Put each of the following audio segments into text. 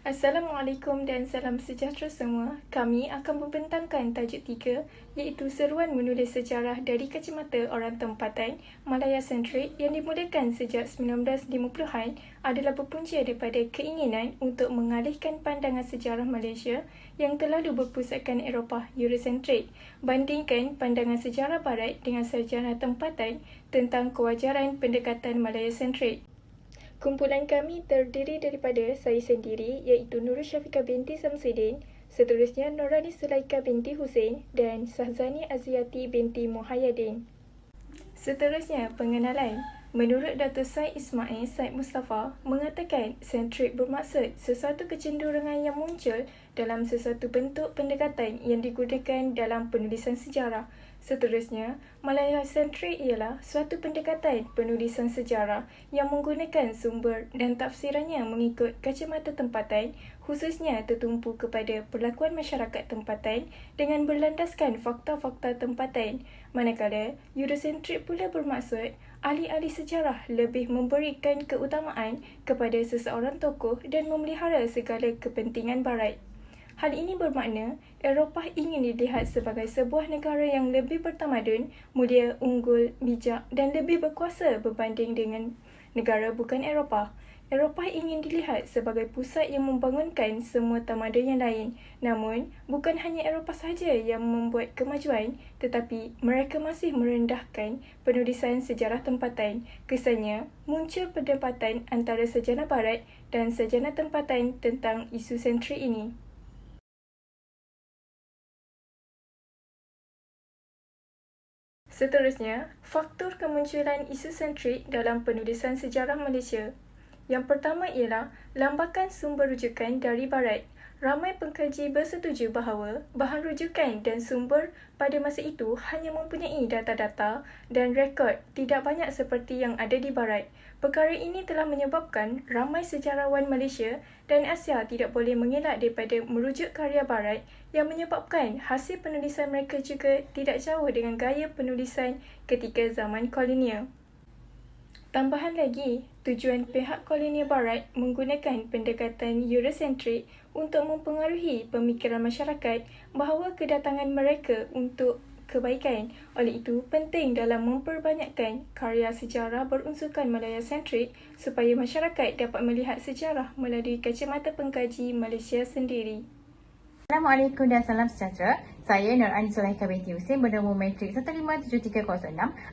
Assalamualaikum dan salam sejahtera semua. Kami akan membentangkan tajuk 3 iaitu seruan menulis sejarah dari kacamata orang tempatan Malaya sentrik yang dimulakan sejak 1950-an adalah berpunca daripada keinginan untuk mengalihkan pandangan sejarah Malaysia yang terlalu berpusatkan Eropah Eurosentrik bandingkan pandangan sejarah Barat dengan sejarah tempatan tentang kewajaran pendekatan Malaya sentrik. Kumpulan kami terdiri daripada saya sendiri iaitu Nurul Syafiqah binti Samsudin, seterusnya Nurani Sulaika binti Hussein dan Sahzani Aziati binti Muhayyadin. Seterusnya pengenalan. Menurut Datuk Said Ismail Said Mustafa mengatakan sentrik bermaksud sesuatu kecenderungan yang muncul dalam sesuatu bentuk pendekatan yang digunakan dalam penulisan sejarah. Seterusnya, Malaya sentrik ialah suatu pendekatan penulisan sejarah yang menggunakan sumber dan tafsirannya mengikut kacamata tempatan, khususnya tertumpu kepada perlakuan masyarakat tempatan dengan berlandaskan fakta-fakta tempatan. Manakala, Eurosentrik pula bermaksud ahli-ahli sejarah lebih memberikan keutamaan kepada seseorang tokoh dan memelihara segala kepentingan Barat. Hal ini bermakna Eropah ingin dilihat sebagai sebuah negara yang lebih bertamadun, mulia, unggul, bijak dan lebih berkuasa berbanding dengan negara bukan Eropah. Eropah ingin dilihat sebagai pusat yang membangunkan semua tamadun yang lain. Namun, bukan hanya Eropah sahaja yang membuat kemajuan, tetapi mereka masih merendahkan penulisan sejarah tempatan. Kesannya, muncul perdebatan antara sejarah Barat dan sejarah tempatan tentang isu sentrik ini. Seterusnya, faktor kemunculan isu sentrik dalam penulisan sejarah Malaysia. Yang pertama ialah lambakan sumber rujukan dari Barat. Ramai pengkaji bersetuju bahawa bahan rujukan dan sumber pada masa itu hanya mempunyai data-data dan rekod tidak banyak seperti yang ada di Barat. Perkara ini telah menyebabkan ramai sejarawan Malaysia dan Asia tidak boleh mengelak daripada merujuk karya Barat yang menyebabkan hasil penulisan mereka juga tidak jauh dengan gaya penulisan ketika zaman kolonial. Tambahan lagi, tujuan pihak kolonial Barat menggunakan pendekatan Eurosentrik untuk mempengaruhi pemikiran masyarakat bahawa kedatangan mereka untuk kebaikan. Oleh itu, penting dalam memperbanyakkan karya sejarah berunsurkan Malaya sentrik supaya masyarakat dapat melihat sejarah melalui kacamata pengkaji Malaysia sendiri. Assalamualaikum dan salam sejahtera. Saya Nurani Sulaika binti Hussein bernombor matrik 157306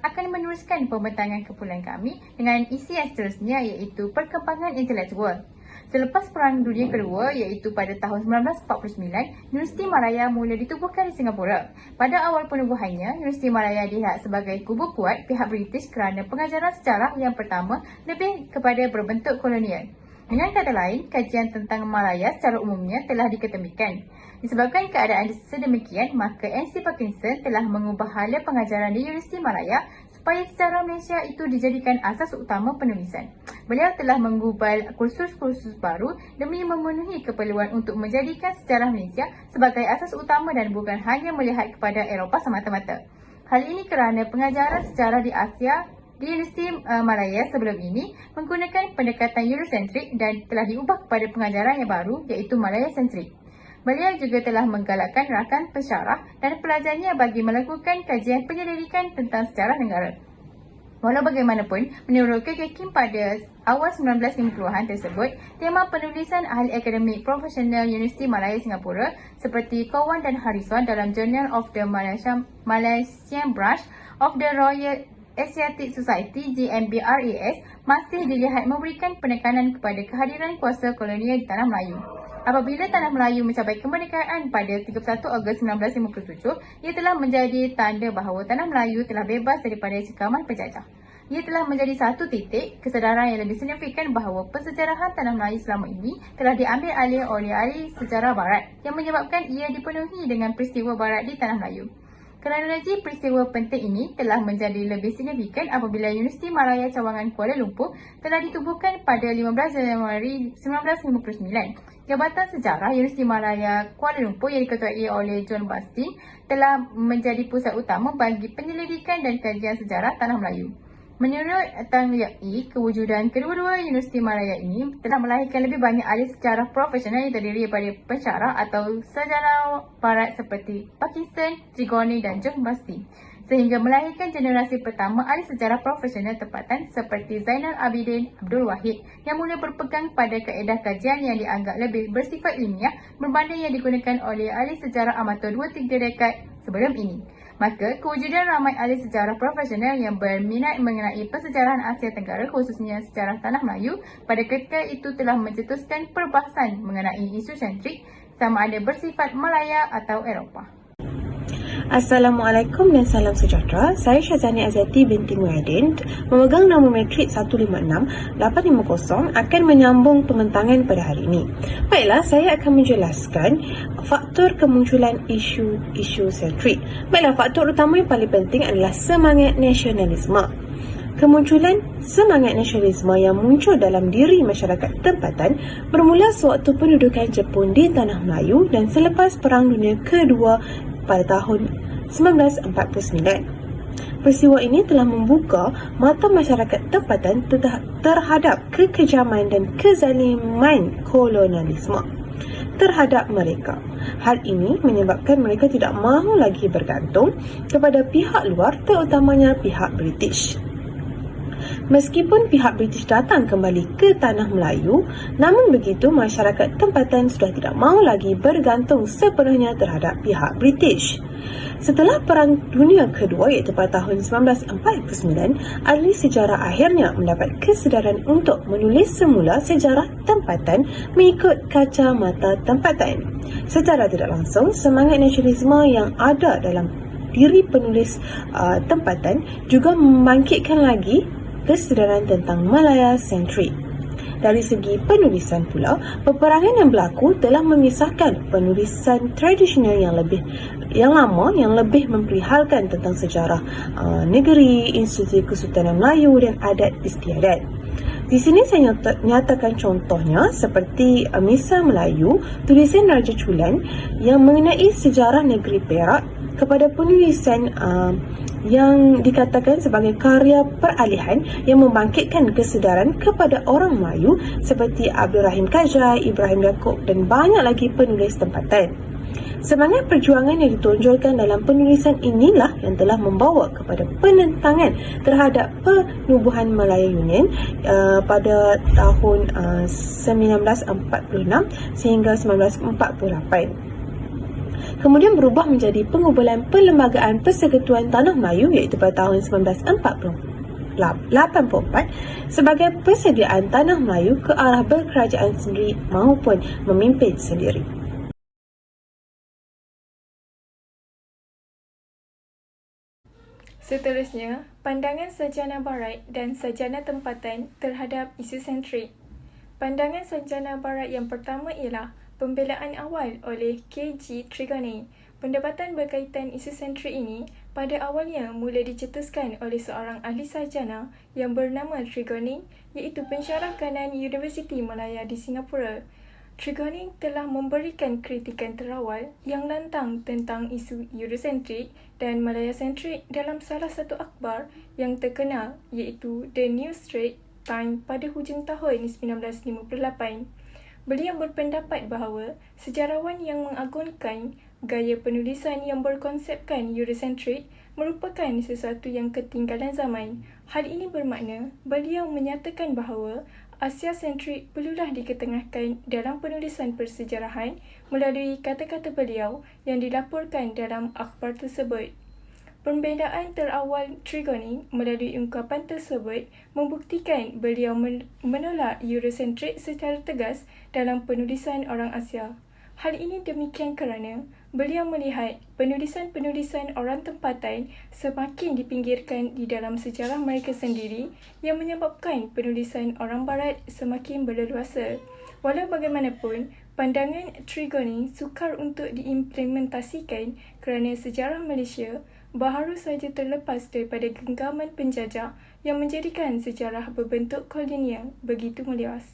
akan meneruskan pembentangan kumpulan kami dengan isi yang seterusnya iaitu perkembangan intelektual. Selepas Perang Dunia Kedua iaitu pada tahun 1949, Universiti Malaya mula ditubuhkan di Singapura. Pada awal penubuhannya, Universiti Malaya dilihat sebagai kubu kuat pihak British kerana pengajaran sejarah yang pertama lebih kepada berbentuk kolonial. Dengan kata lain, kajian tentang Malaya secara umumnya telah diketepikan. Disebabkan keadaan sedemikian, maka N.C. Parkinson telah mengubah hala pengajaran di Universiti Malaya supaya sejarah Malaysia itu dijadikan asas utama penulisan. Beliau telah menggubal kursus-kursus baru demi memenuhi keperluan untuk menjadikan sejarah Malaysia sebagai asas utama dan bukan hanya melihat kepada Eropah semata-mata. Hal ini kerana pengajaran sejarah di Asia di Universiti Malaya sebelum ini menggunakan pendekatan Eurosentrik dan telah diubah kepada pengajaran yang baru iaitu Malaya sentrik. Beliau juga telah menggalakkan rakan pensyarah dan pelajarnya bagi melakukan kajian penyelidikan tentang sejarah negara. Walau bagaimanapun, menurut KK Kim pada awal 1950-an tersebut, tema penulisan ahli akademik profesional Universiti Malaya Singapura seperti Cowan dan Harrison dalam Journal of the Malaysian Branch of the Royal Asiatic Society GMBRAS masih dilihat memberikan penekanan kepada kehadiran kuasa kolonial di Tanah Melayu. Apabila Tanah Melayu mencapai kemerdekaan pada 31 Ogos 1957, ia telah menjadi tanda bahawa Tanah Melayu telah bebas daripada cekaman penjajah. Ia telah menjadi satu titik kesedaran yang lebih signifikan bahawa persejarahan Tanah Melayu selama ini telah diambil alih oleh ahli sejarah Barat yang menyebabkan ia dipenuhi dengan peristiwa Barat di Tanah Melayu. Kronologi peristiwa penting ini telah menjadi lebih signifikan apabila Universiti Malaya Cawangan Kuala Lumpur telah ditubuhkan pada 15 Januari 1959. Jabatan Sejarah Universiti Malaya Kuala Lumpur yang diketuai oleh John Bustin telah menjadi pusat utama bagi penyelidikan dan kajian sejarah Tanah Melayu. Menurut Tan Liak Yi, kewujudan kedua-dua Universiti Malaya ini telah melahirkan lebih banyak ahli sejarah profesional yang terdiri daripada pensyarah atau sejarah barat seperti Parkinson, Trigoni dan John Basti, sehingga melahirkan generasi pertama ahli sejarah profesional tempatan seperti Zainal Abidin Abdul Wahid yang mula berpegang pada kaedah kajian yang dianggap lebih bersifat ilmiah berbanding yang digunakan oleh ahli sejarah amatur 2-3 dekad sebelum ini. Maka, kewujudan ramai ahli sejarah profesional yang berminat mengenai persejarahan Asia Tenggara khususnya sejarah Tanah Melayu pada ketika itu telah mencetuskan perbahasan mengenai isu sentrik sama ada bersifat Malaya atau Eropah. Assalamualaikum dan salam sejahtera. Saya Syazani Azati binti Muhyiddin, memegang nombor matrik 156-850 akan menyambung pembentangan pada hari ini. Baiklah, saya akan menjelaskan faktor kemunculan isu sentrik. Baiklah, faktor utama yang paling penting adalah semangat nasionalisme. Kemunculan semangat nasionalisme yang muncul dalam diri masyarakat tempatan bermula sewaktu pendudukan Jepun di Tanah Melayu dan selepas Perang Dunia Kedua pada tahun 1949. Peristiwa ini telah membuka mata masyarakat tempatan terhadap kekejaman dan kezaliman kolonialisme terhadap mereka. Hal ini menyebabkan mereka tidak mahu lagi bergantung kepada pihak luar, terutamanya pihak British. Meskipun pihak British datang kembali ke Tanah Melayu, namun begitu masyarakat tempatan sudah tidak mahu lagi bergantung sepenuhnya terhadap pihak British. Setelah Perang Dunia Kedua iaitu pada tahun 1949, ahli sejarah akhirnya mendapat kesedaran untuk menulis semula sejarah tempatan mengikut kacamata tempatan. Secara tidak langsung, semangat nasionalisme yang ada dalam diri penulis tempatan juga membangkitkan lagi kesedaran tentang Malaya sentrik. Dari segi penulisan pula, peperangan yang berlaku telah memisahkan penulisan tradisional yang lama yang lebih memperihalkan tentang sejarah negeri, institusi Kesultanan Melayu dan adat istiadat. Di sini saya nyatakan contohnya seperti Misal Melayu, tulisan Raja Chulan yang mengenai sejarah negeri Perak kepada penulisan yang dikatakan sebagai karya peralihan yang membangkitkan kesedaran kepada orang Melayu seperti Abdul Rahim Kajai, Ibrahim Yaakob dan banyak lagi penulis tempatan. Semangat perjuangan yang ditonjolkan dalam penulisan inilah yang telah membawa kepada penentangan terhadap penubuhan Malaya Union pada tahun 1946 sehingga 1948. Kemudian berubah menjadi pengubulan Perlembagaan Persekutuan Tanah Melayu iaitu pada tahun 1984 sebagai persediaan Tanah Melayu ke arah berkerajaan sendiri maupun memimpin sendiri. Seterusnya, pandangan sarjana barat dan sarjana tempatan terhadap isu sentrik. Pandangan sarjana barat yang pertama ialah pembelaan awal oleh K.G. Trigoni. Pendapatan berkaitan isu sentrik ini pada awalnya mula dicetuskan oleh seorang ahli sarjana yang bernama Trigoni, iaitu pensyarah kanan Universiti Malaya di Singapura. Trigoni telah memberikan kritikan terawal yang lantang tentang isu Eurosentrik dan Malaya sentrik dalam salah satu akhbar yang terkenal iaitu The New Straits Times pada hujung tahun 1958. Beliau berpendapat bahawa sejarawan yang mengagungkan gaya penulisan yang berkonsepkan Eurosentrik merupakan sesuatu yang ketinggalan zaman. Hal ini bermakna beliau menyatakan bahawa Asia sentrik perlulah diketengahkan dalam penulisan persejarahan melalui kata-kata beliau yang dilaporkan dalam akhbar tersebut. Pembedaan terawal Trigoni melalui ungkapan tersebut membuktikan beliau menolak Eurosentrik secara tegas dalam penulisan orang Asia. Hal ini demikian kerana beliau melihat penulisan-penulisan orang tempatan semakin dipinggirkan di dalam sejarah mereka sendiri yang menyebabkan penulisan orang barat semakin berleluasa. Walau bagaimanapun, pandangan Trigoni sukar untuk diimplementasikan kerana sejarah Malaysia baru saja terlepas daripada genggaman penjajah yang menjadikan sejarah berbentuk kolonial begitu meluas.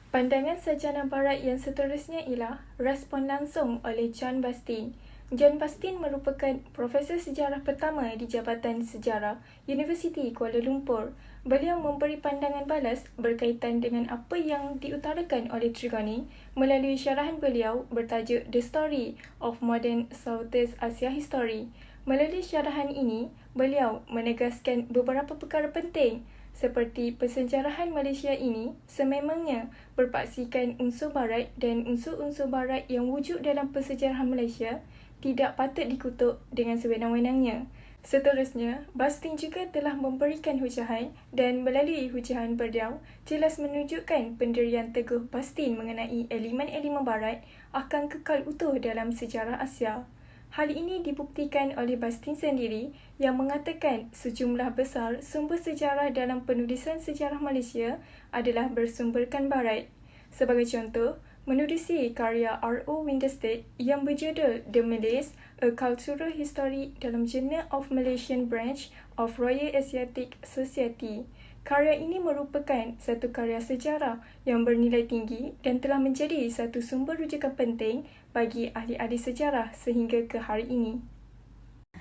Pandangan sarjana barat yang seterusnya ialah respon langsung oleh John Basti. John Bastin merupakan Profesor Sejarah pertama di Jabatan Sejarah Universiti Kuala Lumpur. Beliau memberi pandangan balas berkaitan dengan apa yang diutarakan oleh Trigoni melalui syarahan beliau bertajuk The Story of Modern Southeast Asia History. Melalui syarahan ini, beliau menegaskan beberapa perkara penting seperti pensejarahan Malaysia ini sememangnya berpaksikan unsur barat dan unsur-unsur barat yang wujud dalam pensejarahan Malaysia tidak patut dikutuk dengan sewenang-wenangnya. Seterusnya, Bastin juga telah memberikan hujahan dan melalui hujahan beliau jelas menunjukkan pendirian teguh Bastin mengenai elemen-elemen barat akan kekal utuh dalam sejarah Asia. Hal ini dibuktikan oleh Bastin sendiri yang mengatakan sejumlah besar sumber sejarah dalam penulisan sejarah Malaysia adalah bersumberkan barat. Sebagai contoh, menerusi karya R.O. Winterstead yang berjudul The Malays, A Cultural History dalam Journal of Malaysian Branch of Royal Asiatic Society. Karya ini merupakan satu karya sejarah yang bernilai tinggi dan telah menjadi satu sumber rujukan penting bagi ahli-ahli sejarah sehingga ke hari ini.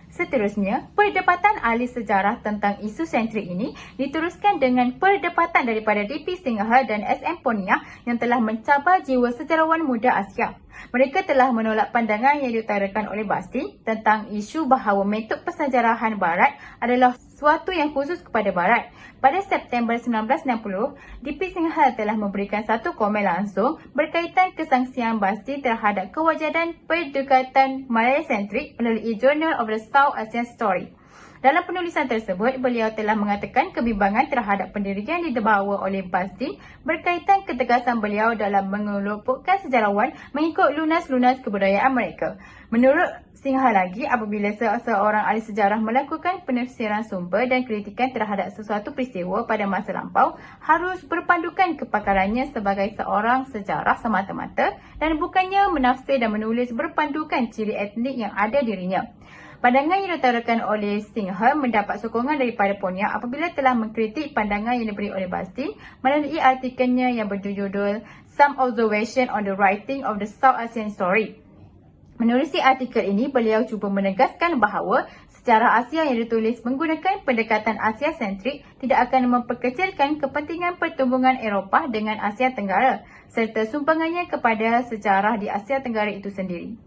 Seterusnya, perdebatan ahli sejarah tentang isu sentrik ini diteruskan dengan perdebatan daripada D.P. Singhal dan S.M. Poniah yang telah mencabar jiwa sejarawan muda Asia. Mereka telah menolak pandangan yang diutarakan oleh Bastin tentang isu bahawa metod pensejarahan Barat adalah sesuatu yang khusus kepada Barat. Pada September 1960, D.P. Singhal telah memberikan satu komen langsung berkaitan kesangsian Bastin terhadap kewajaran pendekatan Malaya-sentrik melalui Journal of the South Asian Story. Dalam penulisan tersebut, beliau telah mengatakan kebimbangan terhadap pendirian yang dibawa oleh Bastin berkaitan ketegasan beliau dalam mengelompokkan sejarawan mengikut lunas-lunas kebudayaan mereka. Menurut Singhal lagi, apabila seseorang ahli sejarah melakukan penafsiran sumber dan kritikan terhadap sesuatu peristiwa pada masa lampau, harus berpandukan kepakarannya sebagai seorang sejarah semata-mata dan bukannya menafsir dan menulis berpandukan ciri etnik yang ada dirinya. Pandangan yang diutarakan oleh Singhal mendapat sokongan daripada Poniah apabila telah mengkritik pandangan yang diberi oleh Bastin melalui artikelnya yang berjudul Some Observation on the Writing of the South Asian Story. Menerusi artikel ini, beliau cuba menegaskan bahawa sejarah Asia yang ditulis menggunakan pendekatan Asia-sentrik tidak akan memperkecilkan kepentingan pertumbungan Eropah dengan Asia Tenggara serta sumbangannya kepada sejarah di Asia Tenggara itu sendiri.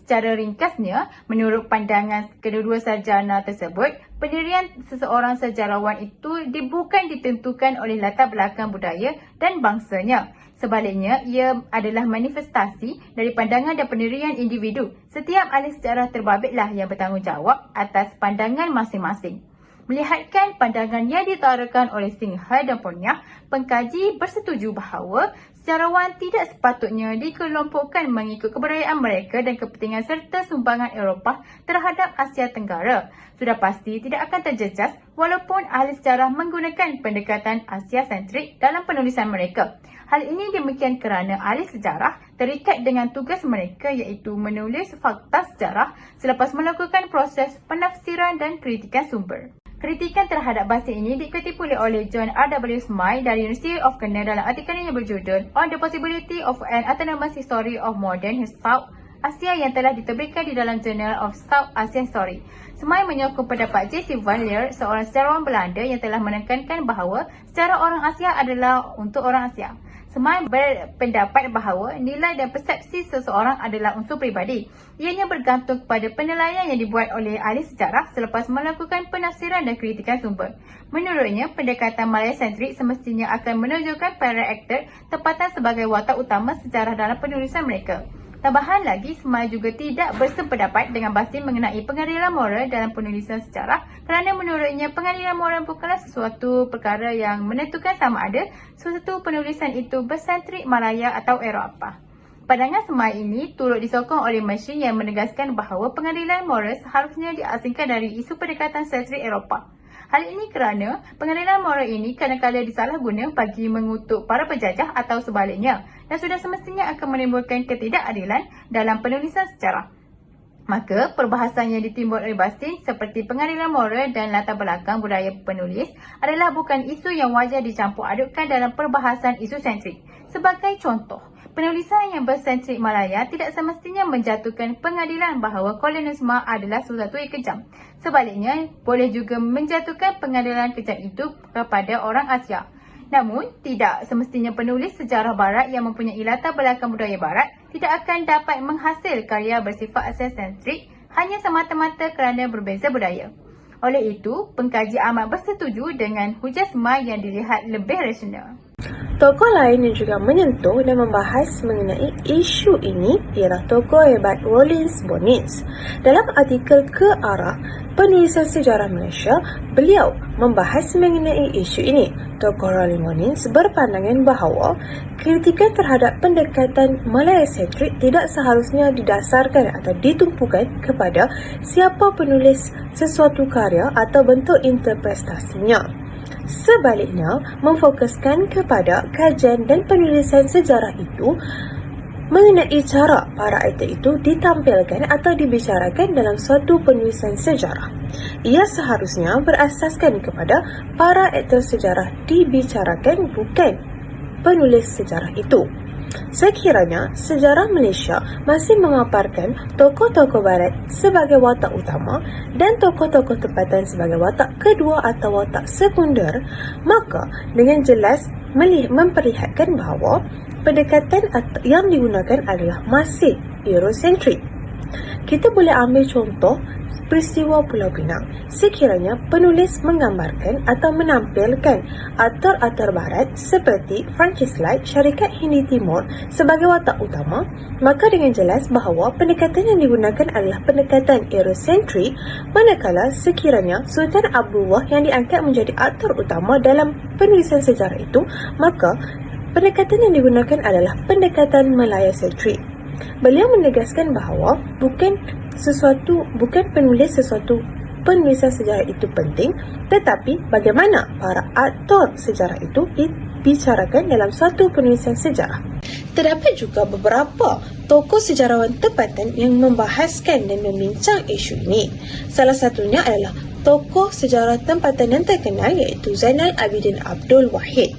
Secara ringkasnya, menurut pandangan kedua-dua sarjana tersebut, pendirian seseorang sejarawan itu bukan ditentukan oleh latar belakang budaya dan bangsanya. Sebaliknya, ia adalah manifestasi dari pandangan dan pendirian individu. Setiap ahli sejarah terbabitlah yang bertanggungjawab atas pandangan masing-masing. Melihatkan pandangan yang diutarakan oleh Singhal dan Poniah, pengkaji bersetuju bahawa sejarawan tidak sepatutnya dikelompokkan mengikut kebudayaan mereka dan kepentingan serta sumbangan Eropah terhadap Asia Tenggara. Sudah pasti tidak akan terjejas walaupun ahli sejarah menggunakan pendekatan Asia-sentrik dalam penulisan mereka. Hal ini demikian kerana ahli sejarah terikat dengan tugas mereka iaitu menulis fakta sejarah selepas melakukan proses penafsiran dan kritikan sumber. Kritikan terhadap Bastin ini diikuti pula oleh John R.W. Smythe dari University of Kent dalam artikelnya yang berjudul On the Possibility of an Autonomous History of Modern South Asia yang telah diterbitkan di dalam Journal of South Asian Story. Smythe menyokong pendapat J.C. Van Leer, seorang sejarawan Belanda yang telah menekankan bahawa sejarah orang Asia adalah untuk orang Asia. Smythe berpendapat bahawa nilai dan persepsi seseorang adalah unsur peribadi. Ianya bergantung kepada penilaian yang dibuat oleh ahli sejarah selepas melakukan penafsiran dan kritikan sumber. Menurutnya, pendekatan Malaya-sentrik semestinya akan menunjukkan para aktor tempatan sebagai watak utama sejarah dalam penulisan mereka. Tambahan lagi, Smythe juga tidak bersependapat dengan Bastin mengenai pengadilan moral dalam penulisan sejarah kerana menurutnya pengadilan moral bukanlah sesuatu perkara yang menentukan sama ada sesuatu penulisan itu bersentrik Malaya atau Eropah. Pandangan Smythe ini turut disokong oleh Mersey yang menegaskan bahawa pengadilan moral seharusnya diasingkan dari isu pendekatan sentrik Eropah. Hal ini kerana pengadilan moral ini kadang-kadang disalahguna bagi mengutuk para penjajah atau sebaliknya dan sudah semestinya akan menimbulkan ketidakadilan dalam penulisan sejarah. Maka, perbahasan yang ditimbul oleh Bastin seperti pengadilan moral dan latar belakang budaya penulis adalah bukan isu yang wajar dicampur adukkan dalam perbahasan isu sentrik. Sebagai contoh, Penulisan yang bersentrik Malaya tidak semestinya menjatuhkan pengadilan bahawa kolonialisme adalah sesuatu yang kejam. Sebaliknya, boleh juga menjatuhkan pengadilan kejam itu kepada orang Asia. Namun, tidak semestinya penulis sejarah Barat yang mempunyai latar belakang budaya Barat tidak akan dapat menghasil karya bersifat Asia-sentrik hanya semata-mata kerana berbeza budaya. Oleh itu, pengkaji amat bersetuju dengan hujah semai yang dilihat lebih rasional. Tokoh lain yang juga menyentuh dan membahas mengenai isu ini ialah tokoh hebat Rollins Bonins. Dalam artikel Ke Arah Penulisan Sejarah Malaysia, beliau membahas mengenai isu ini. Tokoh Rollins Bonins berpandangan bahawa kritikan terhadap pendekatan Malaya-sentrik tidak seharusnya didasarkan atau ditumpukan kepada siapa penulis sesuatu karya atau bentuk interpretasinya. Sebaliknya, memfokuskan kepada kajian dan penulisan sejarah itu mengenai cara para aktor itu ditampilkan atau dibicarakan dalam suatu penulisan sejarah. Ia seharusnya berasaskan kepada para aktor sejarah dibicarakan, bukan penulis sejarah itu. Sekiranya sejarah Malaysia masih memaparkan tokoh-tokoh Barat sebagai watak utama dan tokoh-tokoh tempatan sebagai watak kedua atau watak sekunder, maka dengan jelas memperlihatkan bahawa pendekatan yang digunakan adalah masih Eurocentrik. Kita boleh ambil contoh peristiwa Pulau Pinang. Sekiranya penulis menggambarkan atau menampilkan aktor-aktor Barat seperti Francis Light, Syarikat Hindi Timur sebagai watak utama, maka dengan jelas bahawa pendekatan yang digunakan adalah pendekatan Eurocentrik, manakala sekiranya Sultan Abdullah yang diangkat menjadi aktor utama dalam penulisan sejarah itu, maka pendekatan yang digunakan adalah pendekatan Malaya-sentrik. Beliau menegaskan bahawa bukan penulisan sejarah itu penting, tetapi bagaimana para aktor sejarah itu dibicarakan dalam suatu penulisan sejarah. Terdapat juga beberapa tokoh sejarawan tempatan yang membahaskan dan membincang isu ini. Salah satunya adalah tokoh sejarah tempatan yang terkenal iaitu Zainal Abidin Abdul Wahid.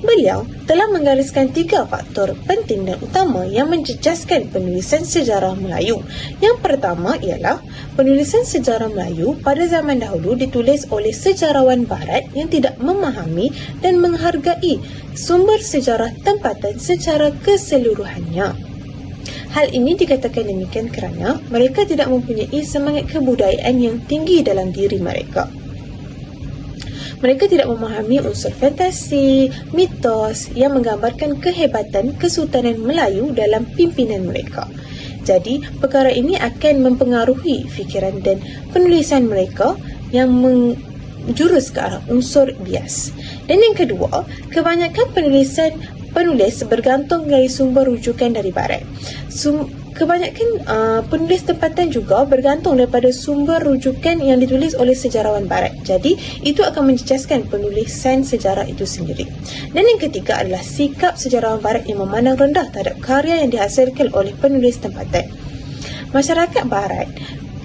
Beliau telah menggariskan 3 faktor penting dan utama yang menjejaskan penulisan sejarah Melayu. Yang pertama ialah penulisan sejarah Melayu pada zaman dahulu ditulis oleh sejarawan Barat yang tidak memahami dan menghargai sumber sejarah tempatan secara keseluruhannya. Hal ini dikatakan demikian kerana mereka tidak mempunyai semangat kebudayaan yang tinggi dalam diri mereka. Mereka tidak memahami unsur fantasi, mitos yang menggambarkan kehebatan Kesultanan Melayu dalam pimpinan mereka. Jadi, perkara ini akan mempengaruhi fikiran dan penulisan mereka yang menjurus ke arah unsur bias. Dan yang kedua, kebanyakan penulis bergantung dari sumber rujukan dari Barat. Kebanyakan penulis tempatan juga bergantung daripada sumber rujukan yang ditulis oleh sejarawan Barat. Jadi, itu akan menjejaskan penulisan sejarah itu sendiri. Dan yang ketiga adalah sikap sejarawan Barat yang memandang rendah terhadap karya yang dihasilkan oleh penulis tempatan. Masyarakat Barat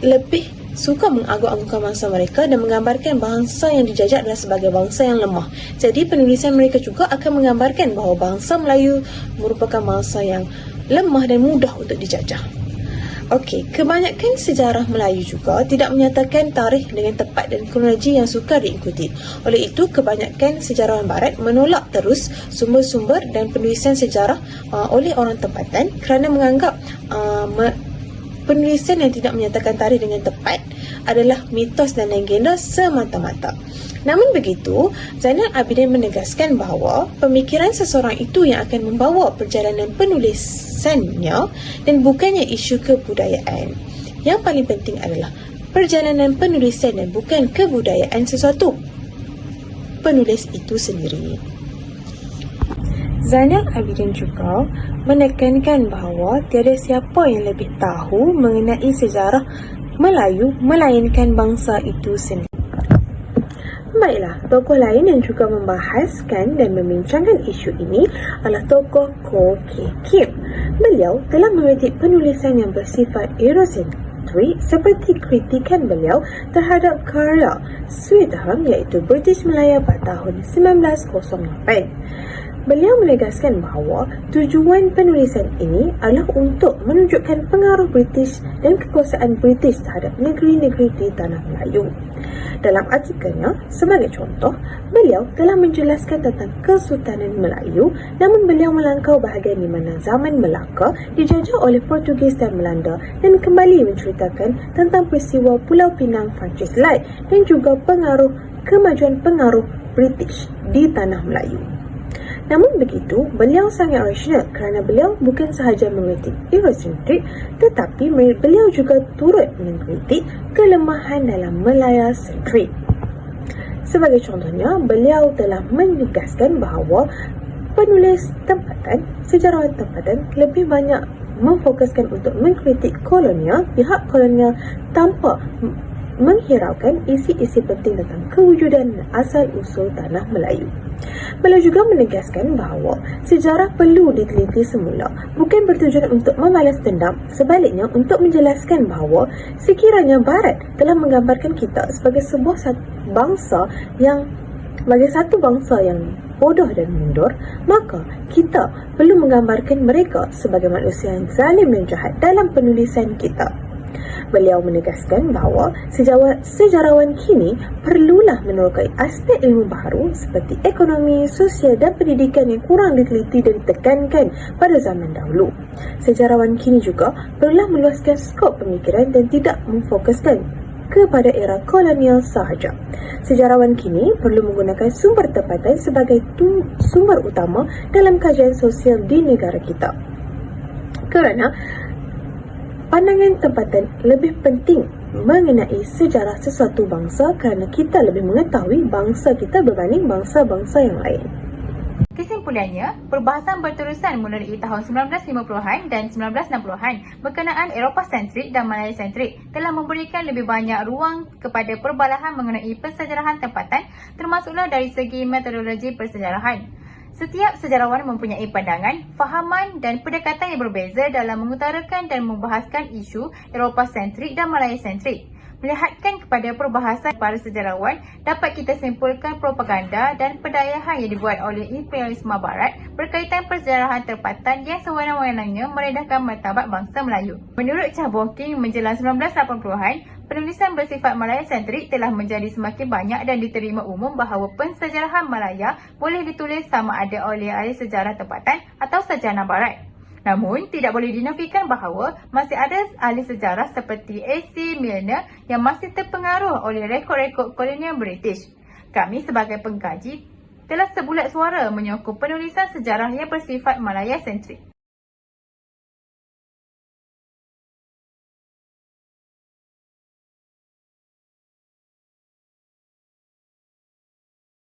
lebih suka mengagung-agungkan bangsa mereka dan menggambarkan bangsa yang dijajah adalah sebagai bangsa yang lemah. Jadi, penulisan mereka juga akan menggambarkan bahawa bangsa Melayu merupakan bangsa yang lemah dan mudah untuk dijajah. Okey, kebanyakan sejarah Melayu juga tidak menyatakan tarikh dengan tepat dan kronologi yang sukar diikuti. Oleh itu, kebanyakan sejarawan Barat menolak terus sumber-sumber dan penulisan sejarah oleh orang tempatan kerana menganggap penulisan yang tidak menyatakan tarikh dengan tepat adalah mitos dan legenda semata-mata. Namun begitu, Zainal Abidin menegaskan bahawa pemikiran seseorang itu yang akan membawa perjalanan penulisannya dan bukannya isu kebudayaan. Yang paling penting adalah perjalanan penulisan dan bukan kebudayaan sesuatu penulis itu sendiri. Zainal Abidin juga menekankan bahawa tiada siapa yang lebih tahu mengenai sejarah Melayu melainkan bangsa itu sendiri. Baiklah, tokoh lain yang juga membahaskan dan membincangkan isu ini adalah tokoh Ko Kee Kim. Beliau telah mengkritik penulisan yang bersifat Eurocentrik seperti kritikan beliau terhadap karya Sweet Home iaitu British Malaya pada tahun 1908. Beliau menegaskan bahawa tujuan penulisan ini adalah untuk menunjukkan pengaruh British dan kekuasaan British terhadap negeri-negeri di Tanah Melayu. Dalam artikelnya, sebagai contoh, beliau telah menjelaskan tentang Kesultanan Melayu, namun beliau melangkau bahagian di mana zaman Melaka dijajah oleh Portugis dan Belanda dan kembali menceritakan tentang peristiwa Pulau Pinang Francis Light dan juga kemajuan pengaruh British di Tanah Melayu. Namun begitu, beliau sangat original kerana beliau bukan sahaja mengkritik Eurocentric, tetapi beliau juga turut mengkritik kelemahan dalam Malaya Centric. Sebagai contohnya, beliau telah menegaskan bahawa penulis tempatan, sejarawan tempatan lebih banyak memfokuskan untuk mengkritik pihak kolonial tanpa menghiraukan isi-isi penting tentang kewujudan asal-usul Tanah Melayu. Beliau juga menegaskan bahawa sejarah perlu diteliti semula, bukan bertujuan untuk membalas dendam, sebaliknya untuk menjelaskan bahawa sekiranya Barat telah menggambarkan kita sebagai satu bangsa yang bodoh dan mundur, maka kita perlu menggambarkan mereka sebagai manusia yang zalim dan jahat dalam penulisan kita. Beliau menegaskan bahawa sejarawan kini perlulah menerokai aspek ilmu baharu seperti ekonomi, sosial dan pendidikan yang kurang diteliti dan ditekankan pada zaman dahulu. Sejarawan kini juga perlulah meluaskan skop pemikiran dan tidak memfokuskan kepada era kolonial sahaja. Sejarawan kini perlu menggunakan sumber tempatan sebagai sumber utama dalam kajian sosial di negara kita. Kerana pandangan tempatan lebih penting mengenai sejarah sesuatu bangsa kerana kita lebih mengetahui bangsa kita berbanding bangsa-bangsa yang lain. Kesimpulannya, perbahasan berterusan melalui tahun 1950-an dan 1960-an berkenaan Eropah sentrik dan Malaya sentrik telah memberikan lebih banyak ruang kepada perbalahan mengenai pensejarahan tempatan, termasuklah dari segi metodologi persejarahan. Setiap sejarawan mempunyai pandangan, fahaman dan pendekatan yang berbeza dalam mengutarakan dan membahaskan isu Eropah sentrik dan Malaya sentrik. Melihatkan kepada perbahasan para sejarawan, dapat kita simpulkan propaganda dan pendayahan yang dibuat oleh imperialisme Barat berkaitan persejarahan tempatan yang sewenang-wenangnya merendahkan martabat bangsa Melayu. Menurut Cha Boking, menjelang 1980-an, penulisan bersifat Malaya sentrik telah menjadi semakin banyak dan diterima umum bahawa pensejarahan Malaya boleh ditulis sama ada oleh ahli sejarah tempatan atau sarjana Barat. Namun, tidak boleh dinafikan bahawa masih ada ahli sejarah seperti A.C. Milner yang masih terpengaruh oleh rekod-rekod kolonial British. Kami sebagai pengkaji telah sebulat suara menyokong penulisan sejarah yang bersifat Malaya sentrik.